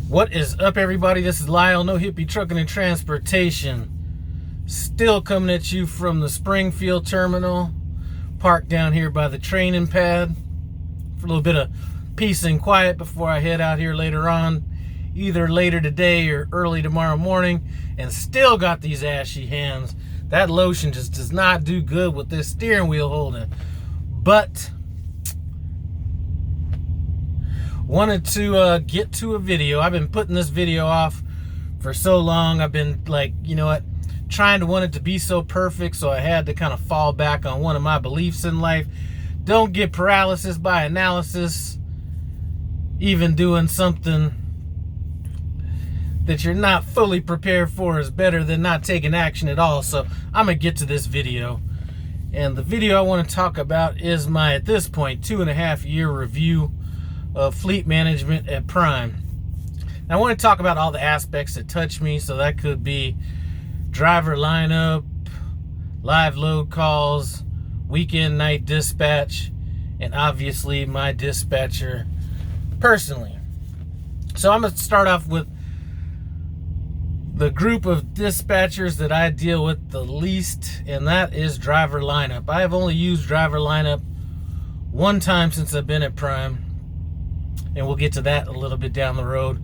What is up, everybody? This is Lyle, No Hippie Trucking and Transportation. Still coming at you from the Springfield terminal, parked down here by the training pad for a little bit of peace and quiet before I head out here later on, either later today or early tomorrow morning, and still got these ashy hands. That lotion just does not do good with this steering wheel holding. But wanted to get to a video. I've been putting this video off for so long. I've been like, you know what, trying to want it to be so perfect, so I had to kind of fall back on one of my beliefs in life. Don't get paralysis by analysis. Even doing something that you're not fully prepared for is better than not taking action at all. So I'm gonna get to this video, and the video I want to talk about is my, at this point, 2.5 year review of fleet management at Prime. Now, I want to talk about all the aspects that touch me. So that could be driver lineup, live load calls, weekend night dispatch, and obviously my dispatcher personally. So I'm going to start off with the group of dispatchers that I deal with the least, and that is driver lineup. I have only used driver lineup one time since I've been at Prime, and we'll get to that a little bit down the road.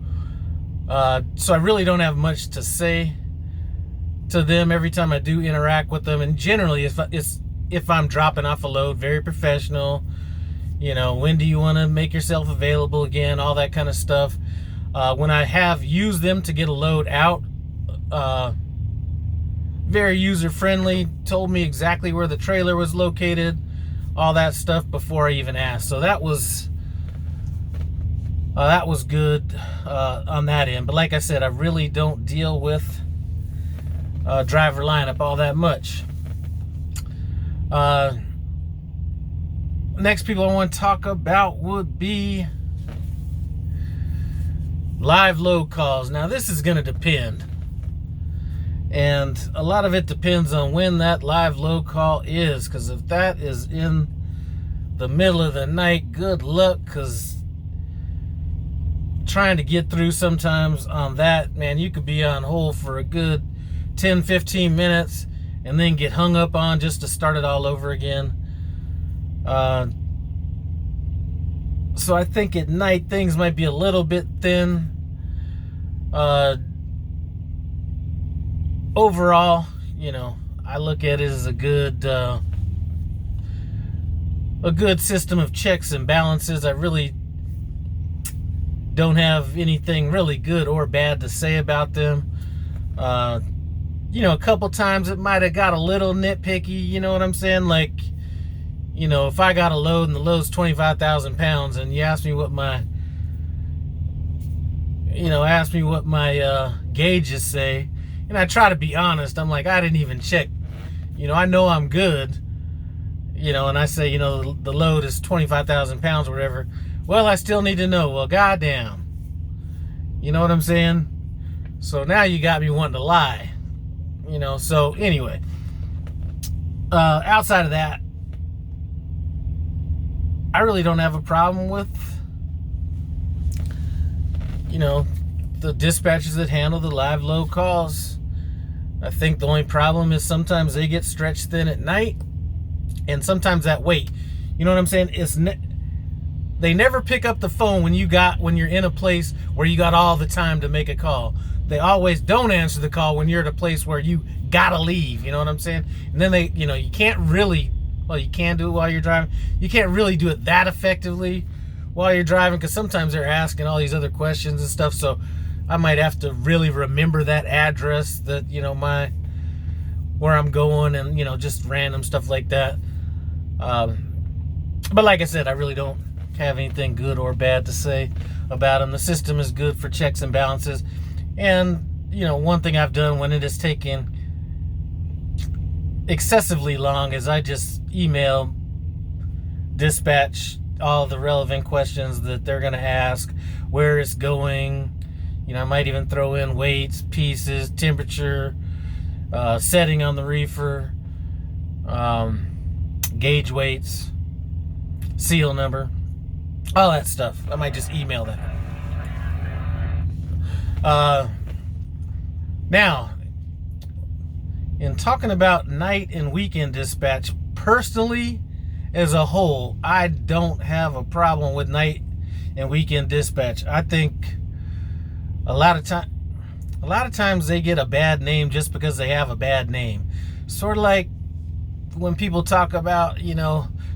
So I really don't have much to say to them every time I do interact with them. And generally, if I'm dropping off a load, very professional. You know, when do you want to make yourself available again? All that kind of stuff. When I have used them to get a load out, very user-friendly, told me exactly where the trailer was located, all that stuff before I even asked. So that was good on that end. But like I said, I really don't deal with driver lineup all that much. Next people I want to talk about would be live load calls. Now, this is going to depend, and a lot of it depends on when that live load call is, because if that is in the middle of the night, good luck, because trying to get through sometimes on that, man, you could be on hold for a good 10-15 minutes and then get hung up on just to start it all over again. So I think at night things might be a little bit thin. Overall, you know, I look at it as a good system of checks and balances. I really don't have anything really good or bad to say about them. You know, a couple times it might have got a little nitpicky, you know what I'm saying? Like, you know, if I got a load and the load's 25,000 pounds and you ask me what my, gauges say, and I try to be honest, I'm like, I didn't even check. You know, I know I'm good, you know, and I say, you know, the load is 25,000 pounds or whatever. Well, I still need to know. Well, goddamn. You know what I'm saying? So now you got me wanting to lie. You know, so anyway. Outside of that, I really don't have a problem with, you know, the dispatchers that handle the live load calls. I think the only problem is sometimes they get stretched thin at night, and sometimes that wait. You know what I'm saying? They never pick up the phone when you're in a place where you got all the time to make a call. They always don't answer the call when you're at a place where you gotta leave. You know what I'm saying? And then they, you know, you can't really, well, you can do it while you're driving. You can't really do it that effectively while you're driving, because sometimes they're asking all these other questions and stuff. So I might have to really remember that address, that, you know, where I'm going, and, you know, just random stuff like that. But like I said, I really don't have anything good or bad to say about them. The system is good for checks and balances. And, you know, one thing I've done when it has taken excessively long is I just email dispatch all the relevant questions that they're going to ask, where it's going. You know, I might even throw in weights, pieces, temperature, setting on the reefer, gauge weights, seal number, all that stuff. I might just email that. Now, in talking about night and weekend dispatch, personally, as a whole, I don't have a problem with night and weekend dispatch. I think a lot of times they get a bad name just because they have a bad name. Sort of like when people talk about,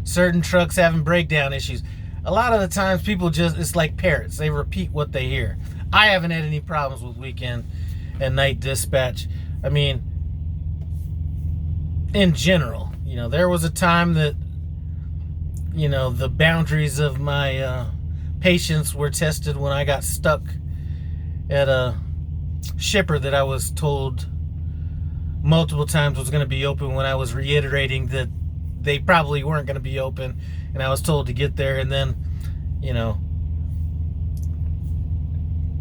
certain trucks having breakdown issues. A lot of the times people it's like parrots. They repeat what they hear. I haven't had any problems with weekend and night dispatch. I mean, in general, there was a time that, the boundaries of my patience were tested when I got stuck at a shipper that I was told multiple times was going to be open, when I was reiterating that they probably weren't going to be open, and I was told to get there, and then,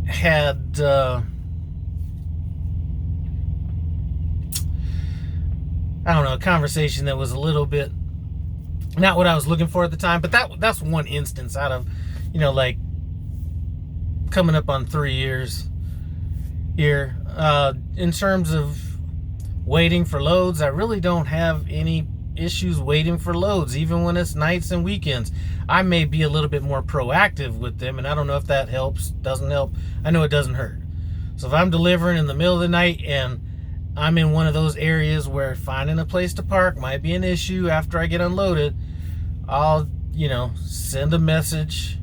had a conversation that was a little bit not what I was looking for at the time. But that's one instance out of, like, coming up on 3 years here. In terms of waiting for loads, I really don't have any issues waiting for loads, even when it's nights and weekends. I may be a little bit more proactive with them, and I don't know if that helps, doesn't help. I know it doesn't hurt. So if I'm delivering in the middle of the night and I'm in one of those areas where finding a place to park might be an issue after I get unloaded, I'll, send a message,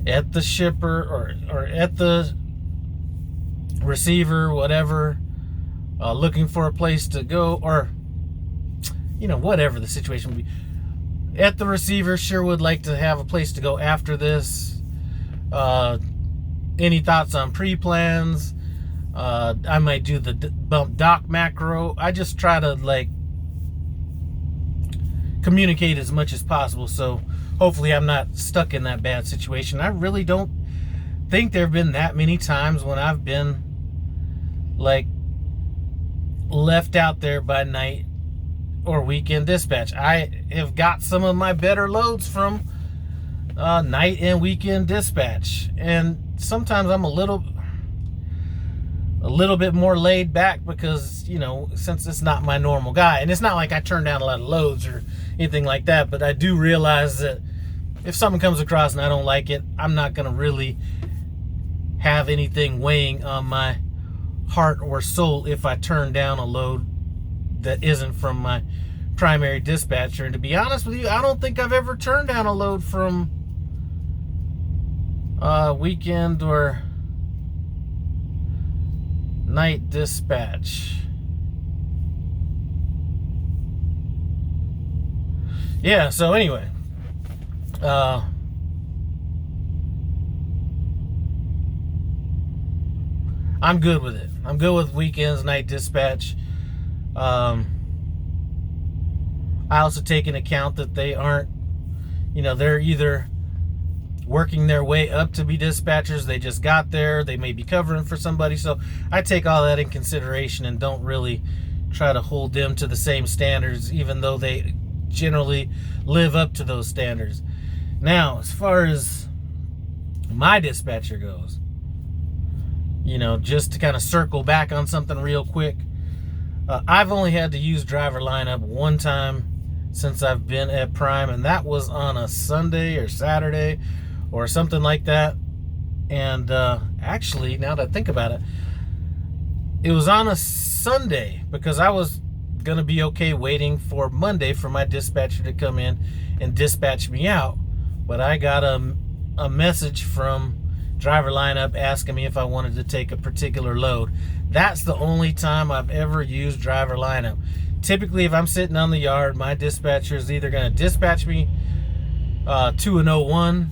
at the shipper or at the receiver, whatever, looking for a place to go, or, whatever the situation would be. At the receiver, sure would like to have a place to go after this. Any thoughts on pre-plans? I might do the bump dock macro. I just try to, communicate as much as possible, so hopefully I'm not stuck in that bad situation. I really don't think there have been that many times when I've been, left out there by night or weekend dispatch. I have got some of my better loads from night and weekend dispatch, and sometimes I'm a little bit more laid back because, since it's not my normal guy, and it's not like I turn down a lot of loads or anything like that, but I do realize that if something comes across and I don't like it, I'm not going to really have anything weighing on my heart or soul if I turn down a load that isn't from my primary dispatcher. And to be honest with you, I don't think I've ever turned down a load from weekend or night dispatch. Yeah, so anyway, I'm good with it. I'm good with weekends, night dispatch. I also take into account that they aren't, they're either working their way up to be dispatchers, they just got there, they may be covering for somebody. So I take all that in consideration and don't really try to hold them to the same standards, even though they generally live up to those standards. Now, as far as my dispatcher goes, just to kind of circle back on something real quick, I've only had to use driver lineup one time since I've been at Prime, and that was on a Sunday or Saturday or something like that. And actually, now that I think about it, it was on a Sunday because I was going to be okay waiting for Monday for my dispatcher to come in and dispatch me out. But I got a message from driver lineup asking me if I wanted to take a particular load. That's the only time I've ever used driver lineup. Typically, if I'm sitting on the yard, my dispatcher is either going to dispatch me to an 01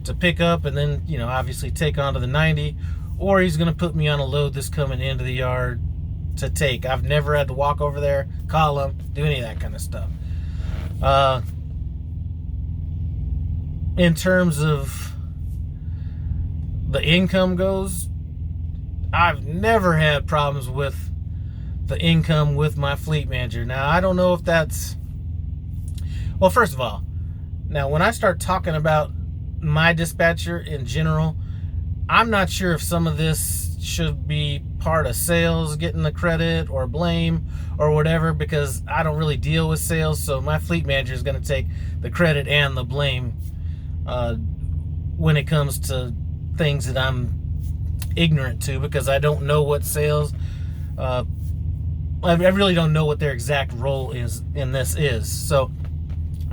to pick up and then, obviously take onto the 90, or he's going to put me on a load that's coming into the yard to take. I've never had to walk over there, call him, do any of that kind of stuff. In terms of the income goes, I've never had problems with the income with my fleet manager. Now, I don't know if that's... Well, first of all, now when I start talking about my dispatcher in general, I'm not sure if some of this should be part of sales getting the credit or blame or whatever, because I don't really deal with sales, so my fleet manager is going to take the credit and the blame when it comes to things that I'm ignorant to, because I don't know what sales I really don't know what their exact role is in this is. So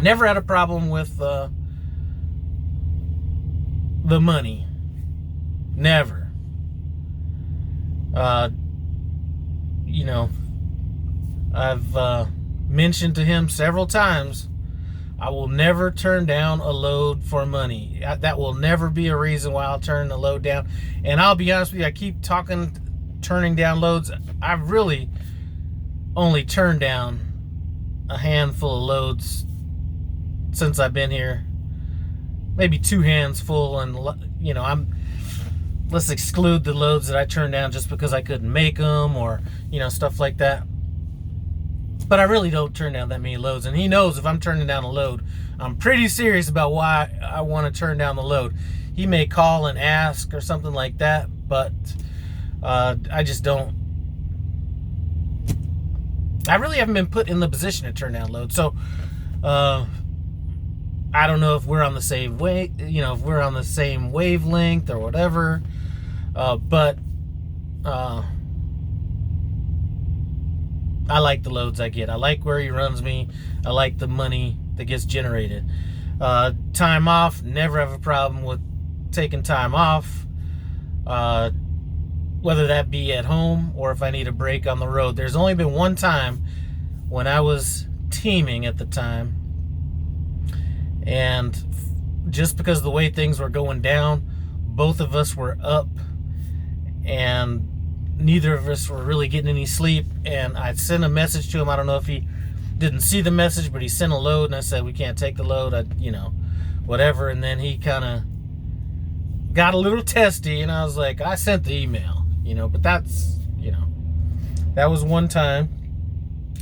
never had a problem with the money. Never. You know, I've mentioned to him several times, I will never turn down a load for money. That will never be a reason why I'll turn the load down. And I'll be honest with you, I keep turning down loads. I've really only turned down a handful of loads since I've been here. Maybe 2 hands full, and you know, let's exclude the loads that I turned down just because I couldn't make them, or you know, stuff like that. But I really don't turn down that many loads, and he knows if I'm turning down a load, I'm pretty serious about why I want to turn down the load. He may call and ask or something like that, but I just don't. I really haven't been put in the position to turn down loads, so I don't know if we're on the same if we're on the same wavelength or whatever. But I like the loads I get. I like where he runs me. I like the money that gets generated. Time off, never have a problem with taking time off. Whether that be at home or if I need a break on the road. There's only been one time when I was teaming at the time, and just because of the way things were going down, both of us were up and neither of us were really getting any sleep. And I sent a message to him. I don't know if he didn't see the message, but he sent a load, and I said, we can't take the load, whatever. And then he kind of got a little testy, and I was like, I sent the email. But that's, that was one time,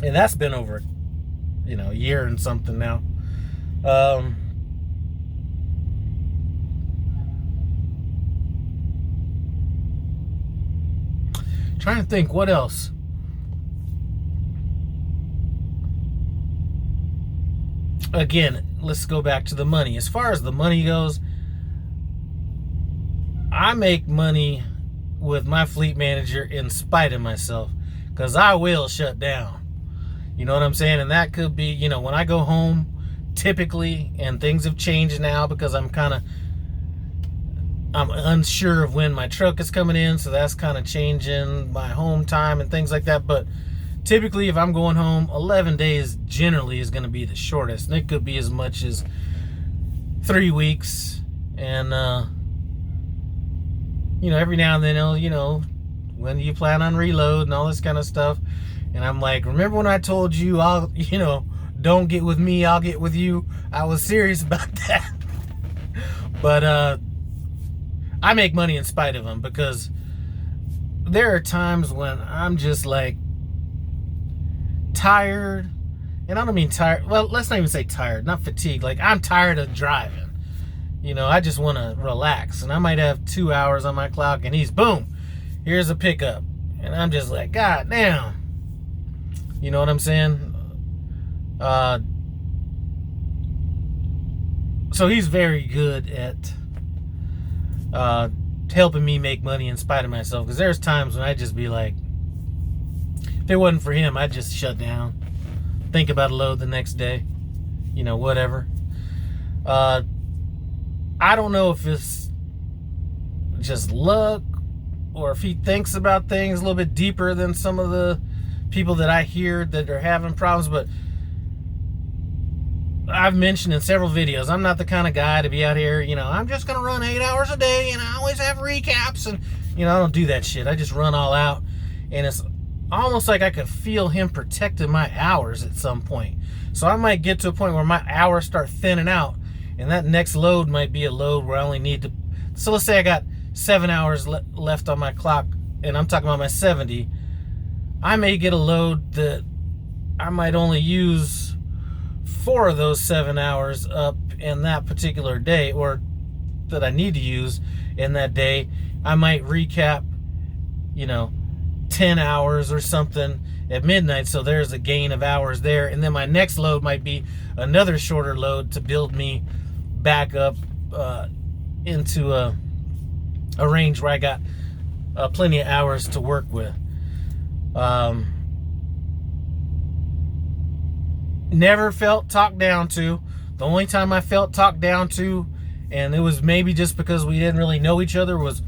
and that's been over, a year and something now. Trying to think what else. Again, let's go back to the money. As far as the money goes, I make money with my fleet manager in spite of myself, because I will shut down. You know what I'm saying? And that could be, when I go home, typically, and things have changed now because I'm unsure of when my truck is coming in, so that's kind of changing my home time and things like that. But typically, if I'm going home, 11 days generally is going to be the shortest, and it could be as much as 3 weeks. And every now and then, when do you plan on reload and all this kind of stuff. And I'm like, remember when I told you don't get with me, I'll get with you? I was serious about that. But I make money in spite of them, because there are times when I'm just like tired. And I don't mean tired. Well, let's not even say tired, not fatigued. Like, I'm tired of driving. I just want to relax, and I might have 2 hours on my clock, and boom, here's a pickup, and I'm just like, God damn. You know what I'm saying? So he's very good at helping me make money in spite of myself, because there's times when I just be like, if it wasn't for him, I'd just shut down, think about a load the next day, whatever. I don't know if it's just luck, or if he thinks about things a little bit deeper than some of the people that I hear that are having problems. But I've mentioned in several videos, I'm not the kind of guy to be out here, I'm just going to run 8 hours a day, and I always have recaps, and, I don't do that shit. I just run all out, and it's almost like I could feel him protecting my hours at some point. So I might get to a point where my hours start thinning out, and that next load might be a load where I only need to... So let's say I got 7 hours left on my clock, and I'm talking about my 70. I may get a load that I might only use 4 of those 7 hours up in that particular day, or that I need to use in that day, I might recap, 10 hours or something at midnight, so there's a gain of hours there, and then my next load might be another shorter load to build me back up into a range where I got plenty of hours to work with. Never felt talked down to. The only time I felt talked down to, and it was maybe just because we didn't really know each other, was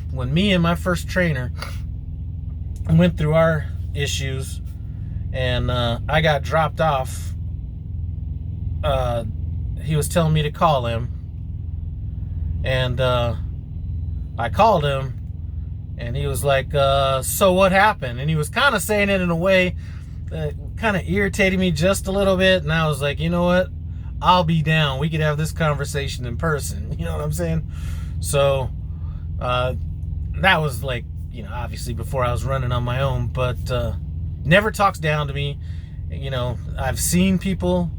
when me and my first trainer went through our issues, and I got dropped off. He was telling me to call him, and I called him, and he was like, so what happened? And he was kind of saying it in a way that kind of irritated me just a little bit, and I was like, you know what? I'll be down. We could have this conversation in person. You know what I'm saying? So that was like, obviously before I was running on my own, but never talks down to me. I've seen people,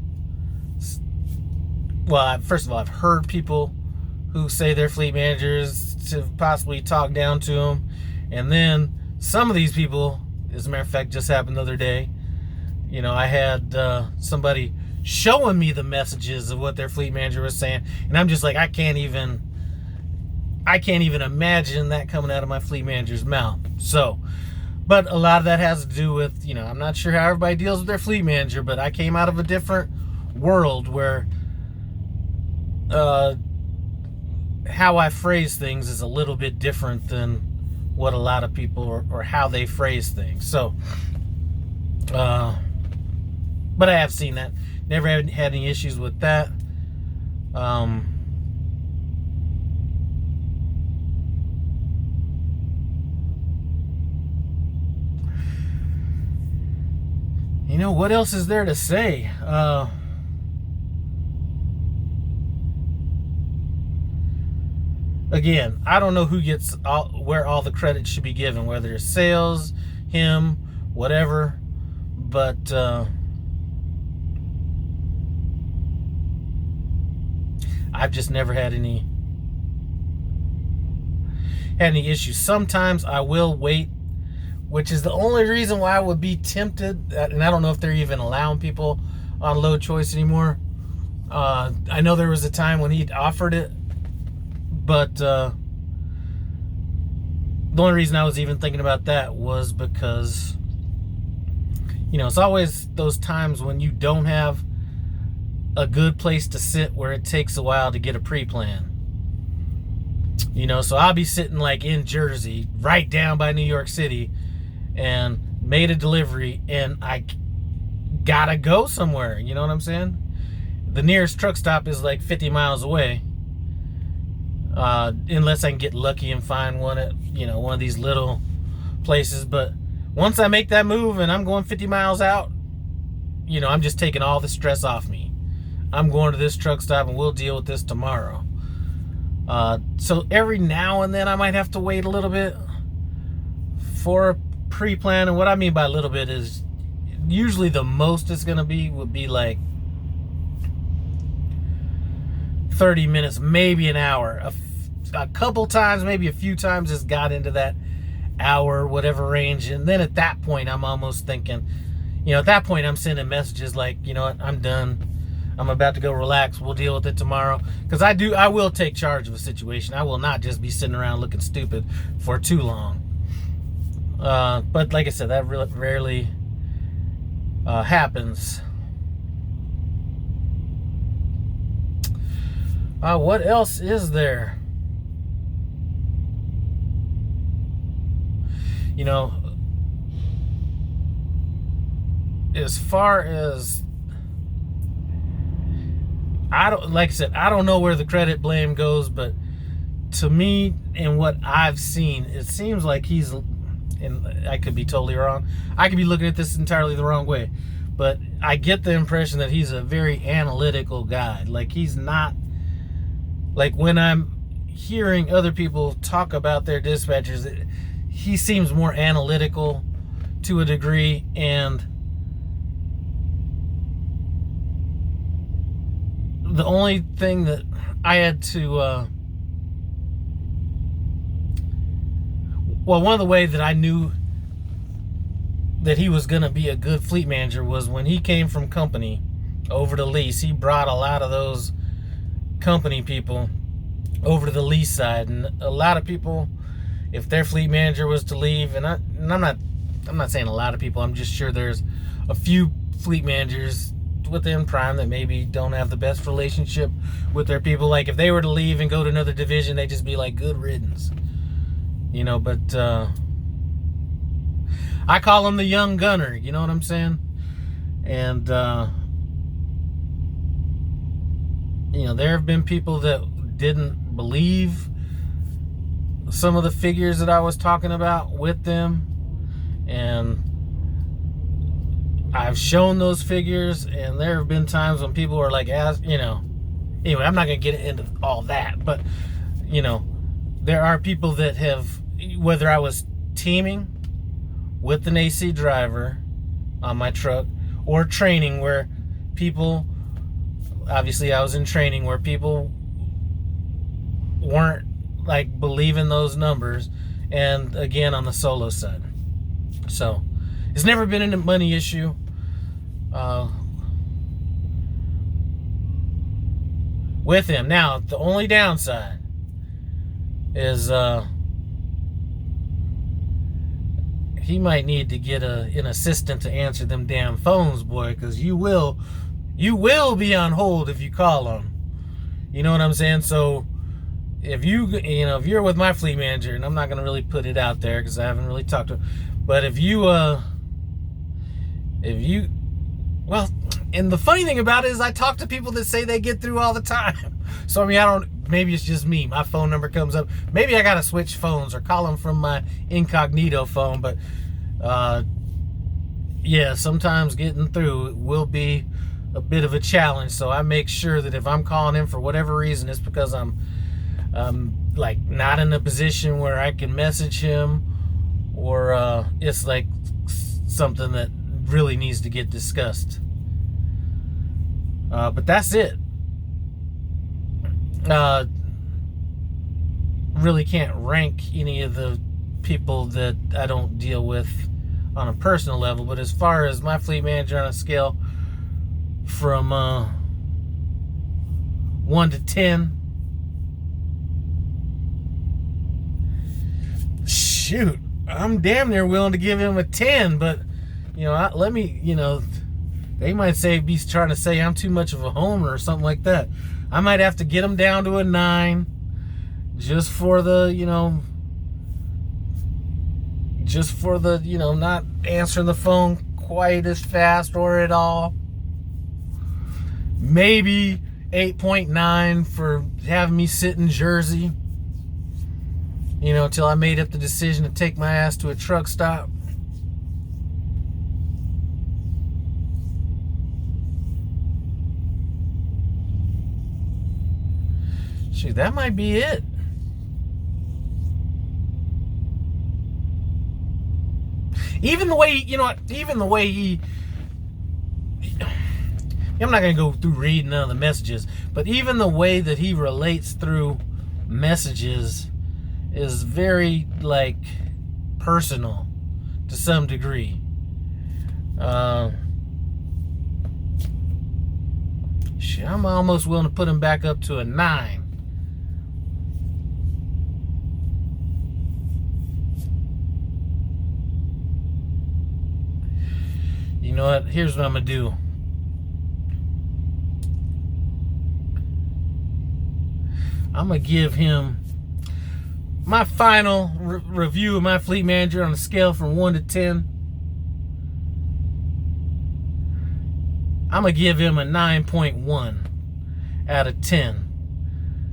well, first of all, I've heard people who say they're fleet managers to possibly talk down to them. And then some of these people, as a matter of fact, just happened the other day. I had somebody showing me the messages of what their fleet manager was saying, and I'm just like, I can't even imagine that coming out of my fleet manager's mouth. So, but a lot of that has to do with, I'm not sure how everybody deals with their fleet manager, but I came out of a different world where how I phrase things is a little bit different than what a lot of people or how they phrase things. So, but I have seen that. Never had any issues with that. What else is there to say? Again, I don't know who gets where all the credit should be given, whether it's sales, him, whatever. But I've just never had any issues. Sometimes I will wait, which is the only reason why I would be tempted, and I don't know if they're even allowing people on load choice anymore. I know there was a time when he'd offered it, but the only reason I was even thinking about that was because, it's always those times when you don't have a good place to sit where it takes a while to get a pre-plan. So I'll be sitting like in Jersey, right down by New York City, and made a delivery, and I gotta go somewhere. You know what I'm saying? The nearest truck stop is like 50 miles away, unless I can get lucky and find one at one of these little places. But once I make that move and I'm going 50 miles out, I'm just taking all the stress off me. I'm going to this truck stop and we'll deal with this tomorrow. So every now and then I might have to wait a little bit for a pre-plan. And what I mean by a little bit is usually the most it's going to be would be like 30 minutes, maybe an hour. A couple times, maybe a few times, it's got into that hour, whatever range. And then at that point, I'm almost thinking, at that point, I'm sending messages like, what, I'm done. I'm about to go relax. We'll deal with it tomorrow. Because I will take charge of a situation. I will not just be sitting around looking stupid for too long. But like I said, that really rarely happens. What else is there? As far as I don't know where the credit blame goes, but to me and what I've seen, it seems like he's, and I could be totally wrong. I could be looking at this entirely the wrong way, but I get the impression that he's a very analytical guy. Like, he's not, like, when I'm hearing other people talk about their dispatchers, he seems more analytical to a degree, and the only thing that I had to well, one of the ways that I knew that he was going to be a good fleet manager was when he came from company over to lease. He brought a lot of those company people over to the lease side, and a lot of people, if their fleet manager was to leave, and I'm not saying a lot of people, I'm just sure there's a few fleet managers within Prime that maybe don't have the best relationship with their people. Like if they were to leave and go to another division, they'd just be like, good riddance, you know. But I call him the young gunner, you know what I'm saying? And you know, there have been people that didn't believe some of the figures that I was talking about with them, and I've shown those figures, and there have been times when people are like, you know, anyway, I'm not going to get into all that, but, you know, there are people that have, whether I was teaming with an AC driver on my truck or training where people, obviously I was in training where people weren't like believing those numbers, and again on the solo side. So it's never been a money issue. With him. Now, the only downside is he might need to get an assistant to answer them damn phones, boy, because you will be on hold if you call them. You know what I'm saying? So if if you're with my fleet manager, and I'm not going to really put it out there because I haven't really talked to him, but if you well, and the funny thing about it is I talk to people that say they get through all the time. So, I mean, maybe it's just me. My phone number comes up. Maybe I got to switch phones or call them from my incognito phone. But, yeah, sometimes getting through will be a bit of a challenge. So I make sure that if I'm calling in for whatever reason, it's because I'm like not in a position where I can message him, or it's like something that really needs to get discussed. But that's it. Really can't rank any of the people that I don't deal with on a personal level, but as far as my fleet manager on a scale from 1 to 10, shoot, I'm damn near willing to give him a 10, but you know, they might be trying to say I'm too much of a homer or something like that. I might have to get him down to a 9 just for the, not answering the phone quite as fast or at all. Maybe 8.9 for having me sit in Jersey, until I made up the decision to take my ass to a truck stop. Shoot, that might be it. Even the way, I'm not going to go through reading none of the messages, but even the way that he relates through messages is very, personal to some degree. Shit, I'm almost willing to put him back up to a 9. You know what? Here's what I'm going to do. I'm going to give him my final review of my fleet manager on a scale from 1 to 10. I'm going to give him a 9.1 out of 10.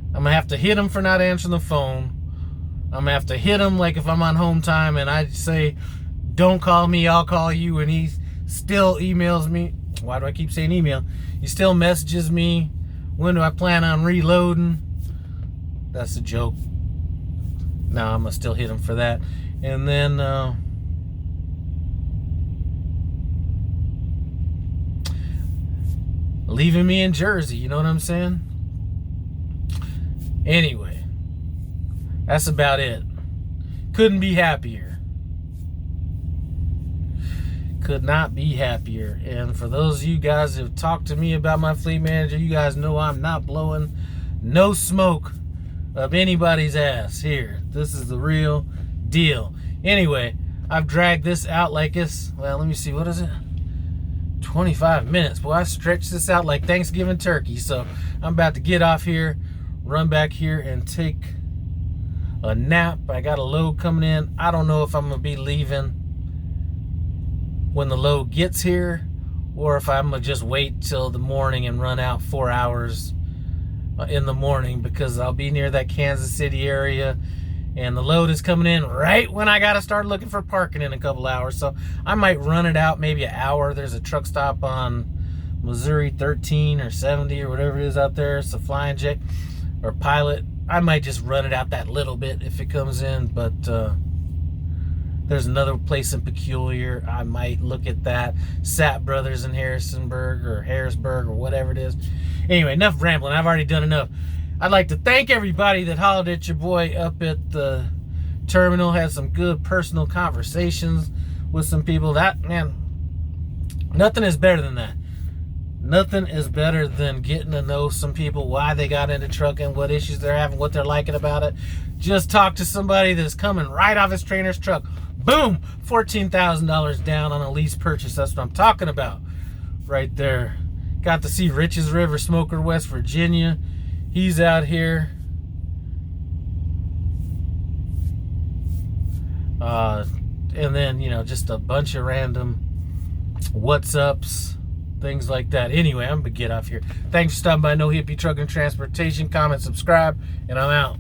I'm going to have to hit him for not answering the phone. I'm going to have to hit him if I'm on home time and I say, don't call me, I'll call you, and he still emails me. Why do I keep saying email? He still messages me, when do I plan on reloading? That's a joke. No, I'm going to still hit him for that. And then leaving me in Jersey, you know what I'm saying? Anyway, that's about it. Couldn't be happier. Could not be happier. And for those of you guys who have talked to me about my fleet manager, you guys know I'm not blowing no smoke up anybody's ass here. This is the real deal. Anyway, I've dragged this out like this. Well, let me see. What is it? 25 minutes. Boy, I stretched this out like Thanksgiving turkey. So I'm about to get off here, run back here, and take a nap. I got a load coming in. I don't know if I'm going to be leaving when the load gets here, or if I'm going to just wait till the morning and run out 4 hours in the morning, because I'll be near that Kansas City area, and the load is coming in right when I got to start looking for parking in a couple hours. So I might run it out maybe an hour. There's a truck stop on Missouri 13 or 70 or whatever it is out there. It's a Flying J or Pilot. I might just run it out that little bit if it comes in, but there's another place in Peculiar. I might look at that. Sapp Brothers in Harrisonburg or Harrisburg or whatever it is. Anyway, enough rambling. I've already done enough. I'd like to thank everybody that hollered at your boy up at the terminal. Had some good personal conversations with some people. That, man, nothing is better than that. Nothing is better than getting to know some people, why they got into trucking, what issues they're having, what they're liking about it. Just talk to somebody that's coming right off his trainer's truck. Boom! $14,000 down on a lease purchase. That's what I'm talking about right there. Got to see Rich's River Smoker, West Virginia. He's out here. And then, you know, just a bunch of random what's ups, things like that. Anyway, I'm going to get off here. Thanks for stopping by No Hippie Trucking Transportation. Comment, subscribe, and I'm out.